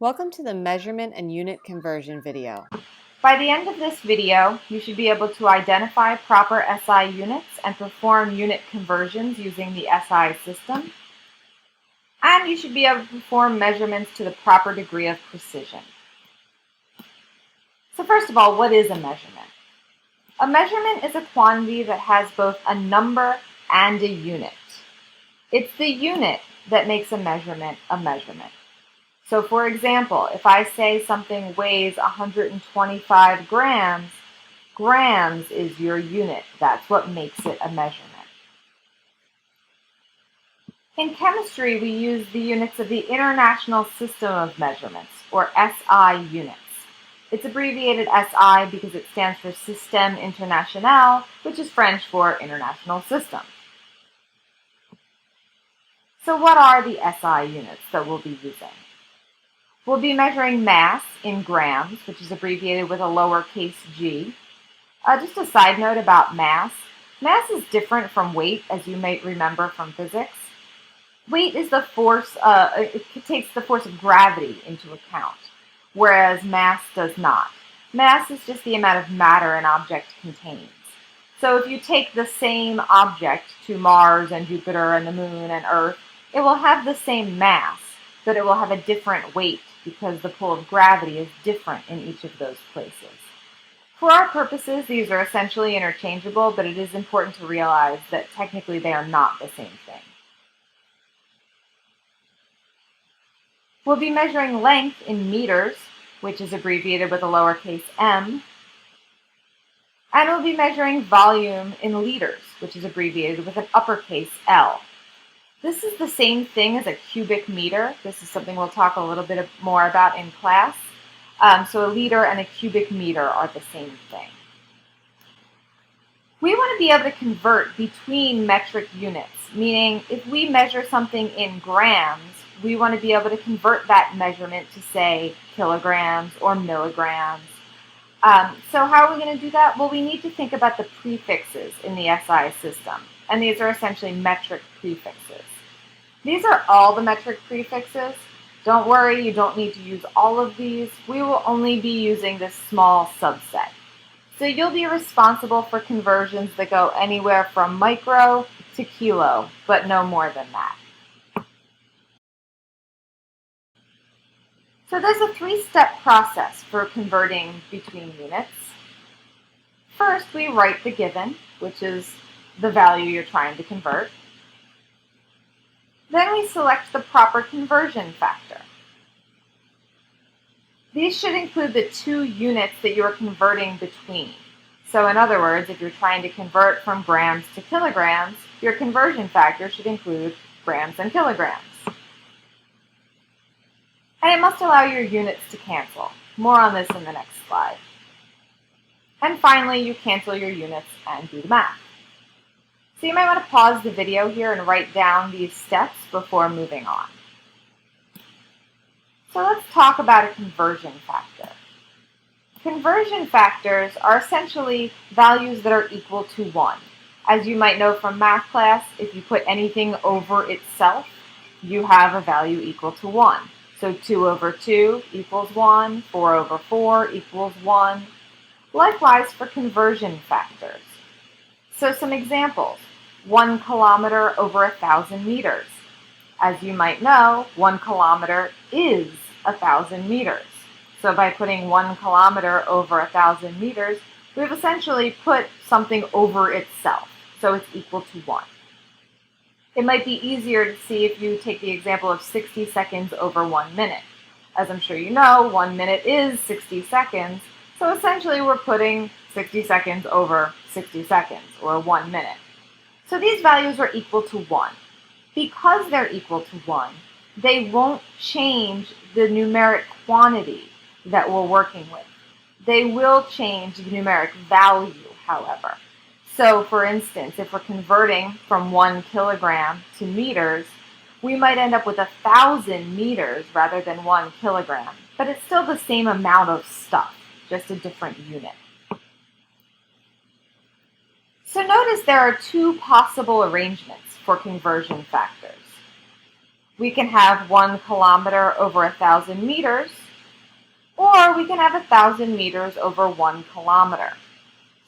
Welcome to the measurement and unit conversion video. By the end of this video, you should be able to identify proper SI units and perform unit conversions using the SI system. And you should be able to perform measurements to the proper degree of precision. So first of all, what is a measurement? A measurement is a quantity that has both a number and a unit. It's the unit that makes a measurement a measurement. So for example, if I say something weighs 125 grams, grams is your unit. That's what makes it a measurement. In chemistry, we use the units of the International System of Measurements, or SI units. It's abbreviated SI because it stands for Système International, which is French for International System. So what are the SI units that we'll be using? We'll be measuring mass in grams, which is abbreviated with a lowercase g. Just a side note about mass. Mass is different from weight, as you might remember from physics. Weight is the force, it takes the force of gravity into account, whereas mass does not. Mass is just the amount of matter an object contains. So if you take the same object to Mars and Jupiter and the Moon and Earth, it will have the same mass, but it will have a different weight because the pull of gravity is different in each of those places. For our purposes, these are essentially interchangeable, but it is important to realize that technically they are not the same thing. We'll be measuring length in meters, which is abbreviated with a lowercase m, and we'll be measuring volume in liters, which is abbreviated with an uppercase L. This is the same thing as a cubic meter. This is something we'll talk a little bit more about in class. So a liter and a cubic meter are the same thing. We want to be able to convert between metric units, meaning if we measure something in grams, we want to be able to convert that measurement to, say, kilograms or milligrams. So how are we going to do that? Well, we need to think about the prefixes in the SI system, and these are essentially metric prefixes. These are all the metric prefixes. Don't worry, you don't need to use all of these. We will only be using this small subset. So you'll be responsible for conversions that go anywhere from micro to kilo, but no more than that. So there's a three-step process for converting between units. First, we write the given, which is the value you're trying to convert. Then we select the proper conversion factor. These should include the two units that you are converting between. So in other words, if you're trying to convert from grams to kilograms, your conversion factor should include grams and kilograms. And it must allow your units to cancel. More on this in the next slide. And finally, you cancel your units and do the math. So you might want to pause the video here and write down these steps before moving on. So let's talk about a conversion factor. Conversion factors are essentially values that are equal to 1. As you might know from math class, if you put anything over itself, you have a value equal to 1. So 2 over 2 equals 1, 4 over 4 equals 1. Likewise for conversion factors. So some examples. 1 kilometer over 1,000 meters. As you might know, 1 kilometer is 1,000 meters. So by putting 1 kilometer over 1,000 meters, we've essentially put something over itself. So it's equal to 1. It might be easier to see if you take the example of 60 seconds over 1 minute. As I'm sure you know, 1 minute is 60 seconds. So essentially we're putting 60 seconds over 60 seconds, or 1 minute. So these values are equal to 1. Because they're equal to 1, they won't change the numeric quantity that we're working with. They will change the numeric value, however. So for instance, if we're converting from 1 kilogram to meters, we might end up with 1,000 meters rather than 1 kilogram. But it's still the same amount of stuff, just a different unit. So notice there are two possible arrangements for conversion factors. We can have 1 kilometer over 1,000 meters, or we can have 1,000 meters over 1 kilometer.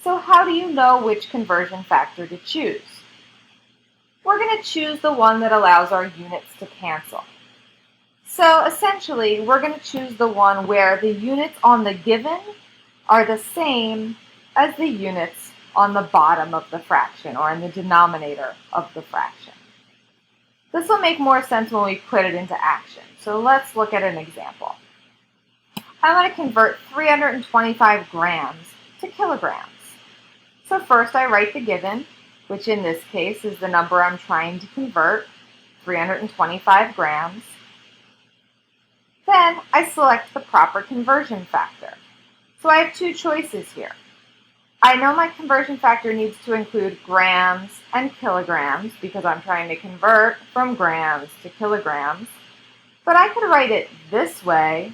So how do you know which conversion factor to choose? We're going to choose the one that allows our units to cancel. So essentially, we're going to choose the one where the units on the given are the same as the units on the bottom of the fraction, or in the denominator of the fraction. This will make more sense when we put it into action. So let's look at an example. I want to convert 325 grams to kilograms. So first I write the given, which in this case is the number I'm trying to convert, 325 grams. Then I select the proper conversion factor. So I have two choices here. I know my conversion factor needs to include grams and kilograms because I'm trying to convert from grams to kilograms. But I could write it this way,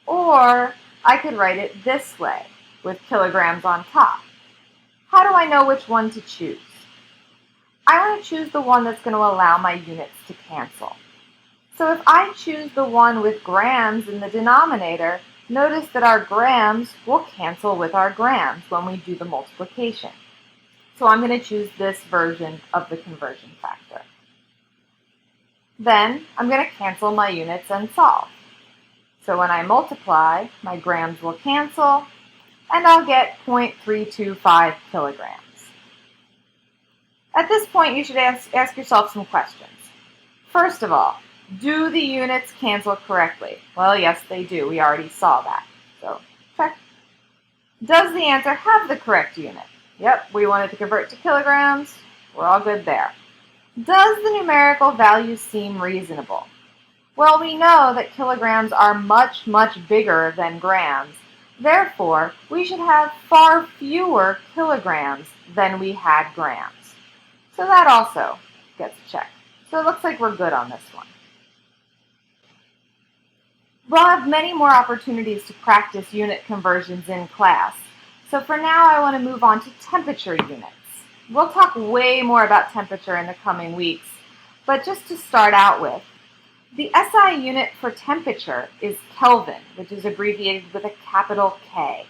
or I could write it this way with kilograms on top. How do I know which one to choose? I want to choose the one that's going to allow my units to cancel. So if I choose the one with grams in the denominator, notice that our grams will cancel with our grams when we do the multiplication. So I'm going to choose this version of the conversion factor. Then I'm going to cancel my units and solve. So when I multiply, my grams will cancel, and I'll get 0.325 kilograms. At this point, you should ask yourself some questions. First of all, do the units cancel correctly? Well, yes, they do. We already saw that. So, check. Does the answer have the correct unit? Yep, we wanted to convert to kilograms. We're all good there. Does the numerical value seem reasonable? Well, we know that kilograms are much, much bigger than grams. Therefore, we should have far fewer kilograms than we had grams. So that also gets checked. So it looks like we're good on this one. We'll have many more opportunities to practice unit conversions in class. So for now, I want to move on to temperature units. We'll talk way more about temperature in the coming weeks, but just to start out with, the SI unit for temperature is Kelvin, which is abbreviated with a capital K.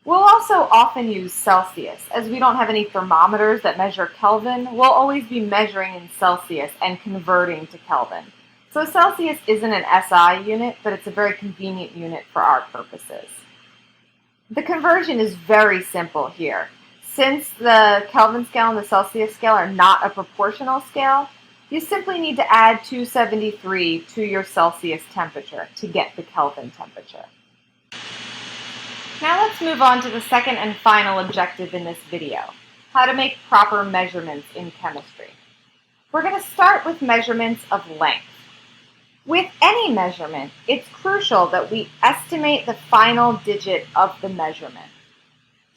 We'll also often use Celsius. As we don't have any thermometers that measure Kelvin, we'll always be measuring in Celsius and converting to Kelvin. So Celsius isn't an SI unit, but it's a very convenient unit for our purposes. The conversion is very simple here. Since the Kelvin scale and the Celsius scale are not a proportional scale, you simply need to add 273 to your Celsius temperature to get the Kelvin temperature. Now let's move on to the second and final objective in this video, how to make proper measurements in chemistry. We're going to start with measurements of length. With any measurement, it's crucial that we estimate the final digit of the measurement.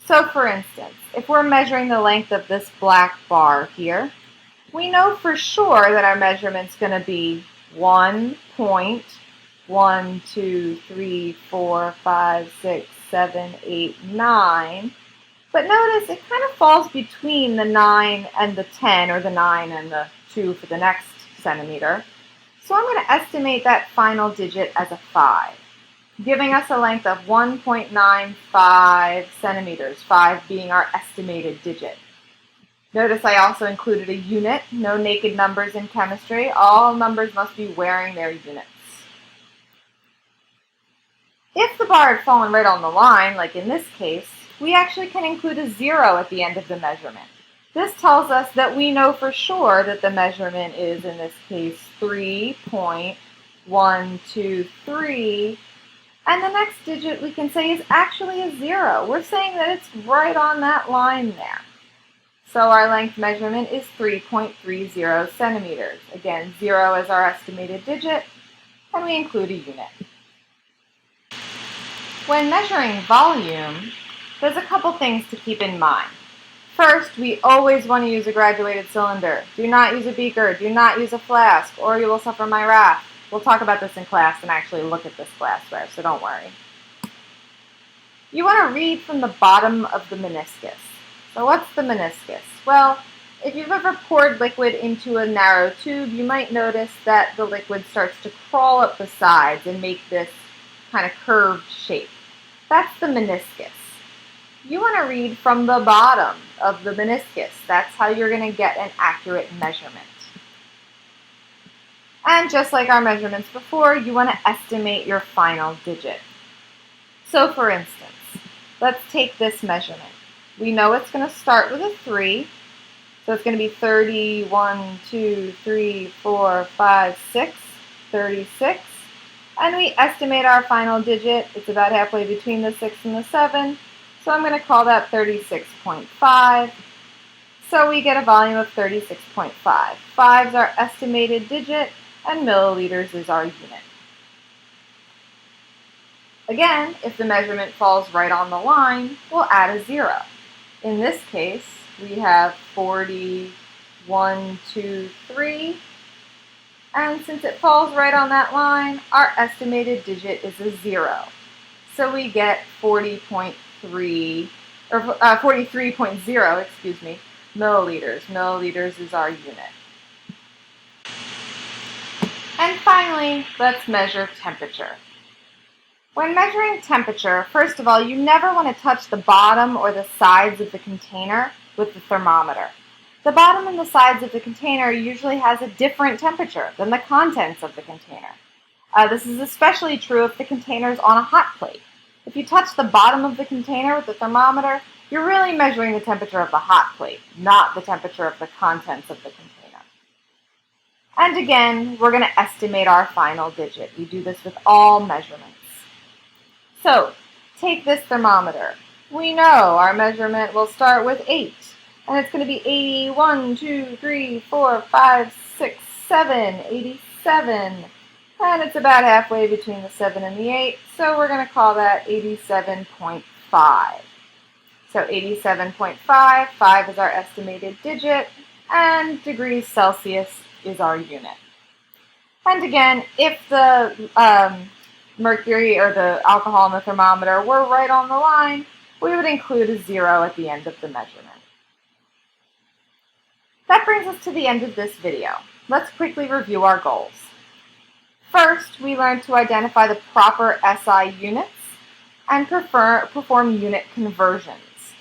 So for instance, if we're measuring the length of this black bar here, we know for sure that our measurement's going to be 1.123456789. But notice it kind of falls between the 9 and the 10, or the 9 and the 2 for the next centimeter. So I'm going to estimate that final digit as a 5, giving us a length of 1.95 centimeters, 5 being our estimated digit. Notice I also included a unit, no naked numbers in chemistry. All numbers must be wearing their units. If the bar had fallen right on the line, like in this case, we actually can include a 0 at the end of the measurement. This tells us that we know for sure that the measurement is, in this case, 3.123, and the next digit we can say is actually a 0. We're saying that it's right on that line there. So our length measurement is 3.30 centimeters. Again, 0 is our estimated digit, and we include a unit. When measuring volume, there's a couple things to keep in mind. First, we always want to use a graduated cylinder. Do not use a beaker, do not use a flask, or you will suffer my wrath. We'll talk about this in class and actually look at this glassware, so don't worry. You want to read from the bottom of the meniscus. So what's the meniscus? Well, If you've ever poured liquid into a narrow tube, you might notice that the liquid starts to crawl up the sides and make this kind of curved shape. That's the meniscus. You want to read from the bottom of the meniscus. That's how you're going to get an accurate measurement. And just like our measurements before, you want to estimate your final digit. So for instance, let's take this measurement. We know it's going to start with a 3. So it's going to be 30, 1, 2, 3, 4, 5, 6, 36. And we estimate our final digit. It's about halfway between the 6 and the 7. So I'm going to call that 36.5. So we get a volume of 36.5. 5 is our estimated digit, and milliliters is our unit. Again, if the measurement falls right on the line, we'll add a 0. In this case, we have 40, 1, 2, 3. And since it falls right on that line, our estimated digit is a 0. So we get 40.3, or 43.0, excuse me, milliliters. Milliliters is our unit. And finally, let's measure temperature. When measuring temperature, first of all, you never want to touch the bottom or the sides of the container with the thermometer. The bottom and the sides of the container usually has a different temperature than the contents of the container. This is especially true if the container is on a hot plate. If you touch the bottom of the container with the thermometer, you're really measuring the temperature of the hot plate, not the temperature of the contents of the container. And again, we're going to estimate our final digit. We do this with all measurements. So, take this thermometer. We know our measurement will start with 8, and it's going to be 80, 1, 2, 3, 4, 5, 6, 7, 87. And it's about halfway between the 7 and the 8, so we're going to call that 87.5. So 87.5, 5 is our estimated digit, and degrees Celsius is our unit. And again, if the mercury or the alcohol in the thermometer were right on the line, we would include a 0 at the end of the measurement. That brings us to the end of this video. Let's quickly review our goals. First, we learned to identify the proper SI units and perform unit conversions.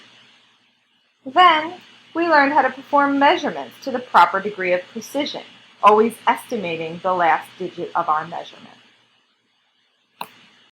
Then, we learned how to perform measurements to the proper degree of precision, always estimating the last digit of our measurement.